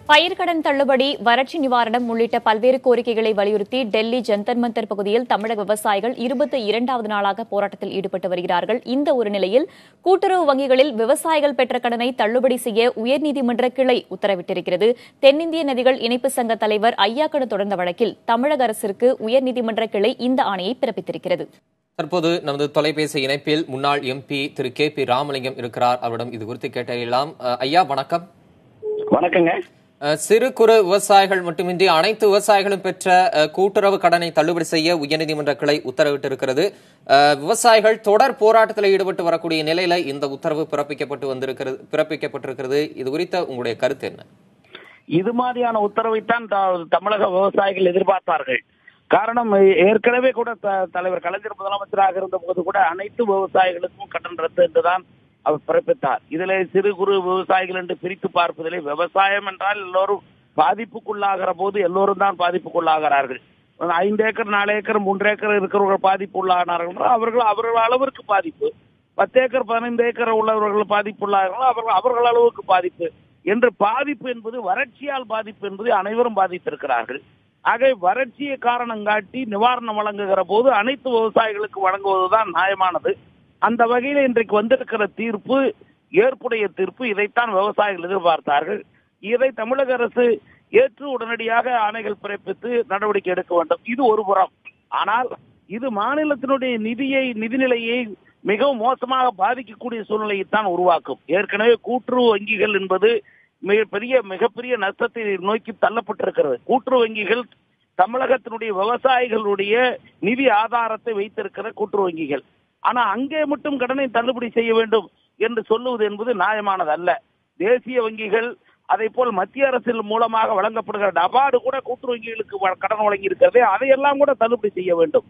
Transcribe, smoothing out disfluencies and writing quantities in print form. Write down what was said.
பயிர்க்கடன் தள்ளுபடி, வறட்சி நிவாரணம் உள்ளிட்ட பல்வேறு கோரிக்கைகளை வலியுறுத்தி டெல்லி ஜந்தர் மந்தர் பகுதியில் தமிழக விவசாயிகள் 22வது நாளாக போராட்டத்தில் ஈடுபட்டு வருகிறார்கள். இந்த ஒரு நிலையில் கூட்டுறவு வங்கிகளில் விவசாயிகள் பெற்ற கடனை தள்ளுபடி செய்ய உயர்நீதிமன்ற கிளை உத்தரவிட்டிருக்கிறது. தென்னிந்திய நதிகள் இணைப்பு சங்க தலைவர் ஐயாக்கடு தொடர்ந்த வழக்கில் தமிழக அரசிற்கு உயர்நீதிமன்ற கிளை இந்த ஆணையை பிறப்பித்திருக்கிறது. தற்போது நமது தொலைபேசி இணைப்பில் முன்னாள் எம்பி திரு கே.பி. ராமலிங்கம் இருக்கிறார். அவரிடம் இது குறித்து கேட்டறியலாம். ஐயா வணக்கம். வணக்கங்க. சிறு குறு விவசாயிகள் மட்டுமின்றி அனைத்து விவசாயிகளும் பெற்ற கூட்டுறவு கடனை தள்ளுபடி செய்ய உயர்நீதிமன்ற கிளை உத்தரவிட்டிருக்கிறது. விவசாயிகள் தொடர் போராட்டத்தில் ஈடுபட்டு வரக்கூடிய நிலையில இந்த உத்தரவு பிறப்பிக்கப்பட்டிருக்கிறது. இது குறித்த உங்களுடைய கருத்து என்ன? இது மாதிரியான உத்தரவைத்தான் தமிழக விவசாயிகள் எதிர்பார்த்தார்கள். காரணம், ஏற்கனவே கூட தலைவர் கலைஞர் முதலமைச்சராக இருந்த போது கூட அனைத்து விவசாயிகளுக்கும் கடன் ரத்து என்றுதான் அவர் பிறப்பித்தார். இதுல சிறு குறு விவசாயிகள் என்று பிரித்து பார்ப்பதிலே விவசாயம் என்றால் எல்லோரும் பாதிப்புக்குள்ளாகிற போது எல்லோரும் தான் பாதிப்புக்குள்ளாகிறார்கள். 5 ஏக்கர் 4 ஏக்கர் 3 ஏக்கர் இருக்கிறவர்கள் பாதிப்புள்ளானார்கள், அவர்கள் அளவிற்கு பாதிப்பு. 10 ஏக்கர் 15 ஏக்கர் உள்ளவர்கள் பாதிப்புள்ளாகிறார்கள், அவர்கள் அளவுக்கு பாதிப்பு என்று பாதிப்பு என்பது வறட்சியால் பாதிப்பு என்பது அனைவரும் பாதித்திருக்கிறார்கள். ஆக வறட்சியை காரணம் காட்டி நிவாரணம் வழங்குகிற போது அனைத்து விவசாயிகளுக்கு வழங்குவதுதான் நியாயமானது. அந்த வகையில் இன்றைக்கு வந்திருக்கிற தீர்ப்பு ஏற்புடைய தீர்ப்பு. இதைத்தான் விவசாயிகள் எதிர்பார்த்தார்கள். இதை தமிழக அரசு ஏற்று உடனடியாக ஆணைகள் பிறப்பித்து நடவடிக்கை எடுக்க வேண்டும். இது ஒரு புறம். ஆனால் இது மாநிலத்தினுடைய நிதிநிலையை மிகவும் மோசமாக பாதிக்கக்கூடிய சூழ்நிலையைத்தான் உருவாக்கும். ஏற்கனவே கூட்டுறவு வங்கிகள் என்பது மிகப்பெரிய நஷ்டத்தை நோக்கி தள்ளப்பட்டிருக்கிறது. கூட்டுறவு வங்கிகள் தமிழகத்தினுடைய விவசாயிகளுடைய நிதி ஆதாரத்தை வைத்திருக்கிற கூட்டுறவு வங்கிகள். ஆனா அங்கே மட்டும் கடனை தள்ளுபடி செய்ய வேண்டும் என்று சொல்லுவது என்பது நியாயமானது அல்ல. தேசிய வங்கிகள், அதை போல் மத்திய அரசின் மூலமாக வழங்கப்படுகிற நபார்டு கூட கூட்டுறவு வங்கிகளுக்கு கடன் வழங்கி இருக்கிறதே, அதையெல்லாம் கூட தள்ளுபடி செய்ய வேண்டும்.